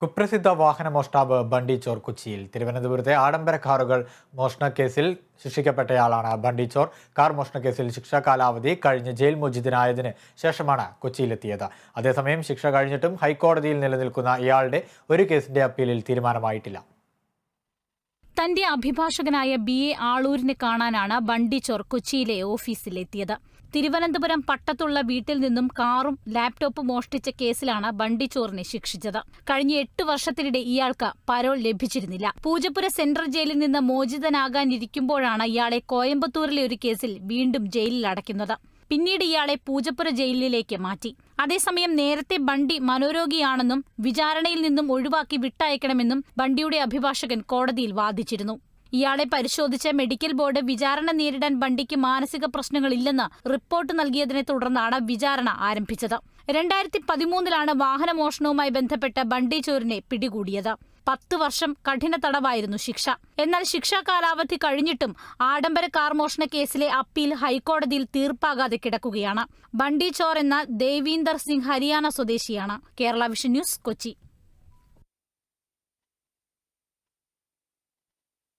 കുപ്രസിദ്ധ വാഹന മോഷ്ടാവ് ബണ്ടി ചോർ കൊച്ചിയിൽ. തിരുവനന്തപുരത്തെ ആഡംബര കാറുകൾ മോഷണക്കേസിൽ ശിക്ഷിക്കപ്പെട്ടയാളാണ് ബണ്ടി ചോർ. കാർ മോഷണക്കേസിൽ ശിക്ഷാ കാലാവധി കഴിഞ്ഞ് ജയിൽ മോചിതനായതിന് ശേഷമാണ് കൊച്ചിയിലെത്തിയത്. അതേസമയം ശിക്ഷ കഴിഞ്ഞിട്ടും ഹൈക്കോടതിയിൽ നിലനിൽക്കുന്ന ഇയാളുടെ ഒരു കേസിന്റെ അപ്പീലിൽ തീരുമാനമായിട്ടില്ല. തന്റെ അഭിഭാഷകനായ BA ആളൂരിനെ കാണാനാണ് ബണ്ടി ചോർ കൊച്ചിയിലെ ഓഫീസിലെത്തിയത്. തിരുവനന്തപുരം പട്ടത്തുള്ള വീട്ടിൽ നിന്നും കാറും ലാപ്ടോപ്പും മോഷ്ടിച്ച കേസിലാണ് ബണ്ടി ചോറിനെ ശിക്ഷിച്ചത്. കഴിഞ്ഞ 8 വർഷത്തിനിടെ ഇയാൾക്ക് പരോൾ ലഭിച്ചിരുന്നില്ല. പൂജപ്പുര സെൻട്രൽ ജയിലിൽ നിന്ന് മോചിതനാകാനിരിക്കുമ്പോഴാണ് ഇയാളെ കോയമ്പത്തൂരിലെ ഒരു കേസിൽ വീണ്ടും ജയിലിൽ അടയ്ക്കുന്നത്. പിന്നീട് ഇയാളെ പൂജപ്പുര ജയിലിലേക്ക് മാറ്റി. അതേസമയം നേരത്തെ ബണ്ടി മനോരോഗിയാണെന്നും വിചാരണയിൽ നിന്നും ഒഴിവാക്കി വിട്ടയക്കണമെന്നും ബണ്ടിയുടെ അഭിഭാഷകൻ കോടതിയിൽ വാദിച്ചിരുന്നു. ഇയാളെ പരിശോധിച്ച മെഡിക്കൽ ബോർഡ് വിചാരണ നേരിടാൻ ബണ്ടിക്ക് മാനസിക പ്രശ്നങ്ങളില്ലെന്ന് റിപ്പോർട്ട് നൽകിയതിനെ തുടർന്നാണ് വിചാരണ ആരംഭിച്ചത്. 2013 വാഹനമോഷണവുമായി ബന്ധപ്പെട്ട് ബണ്ടി ചോറിനെ പിടികൂടിയത്. 10 വർഷം കഠിന തടവായിരുന്നു ശിക്ഷ. എന്നാൽ ശിക്ഷാ കാലാവധി കഴിഞ്ഞിട്ടും ആഡംബര കാർ മോഷണ കേസിലെ അപ്പീൽ ഹൈക്കോടതിയിൽ തീർപ്പാകാതെ കിടക്കുകയാണ്. ബണ്ടി ചോർ എന്ന ദേവീന്ദർ സിംഗ് ഹരിയാന സ്വദേശിയാണ്. Kerala vision news, Kochi.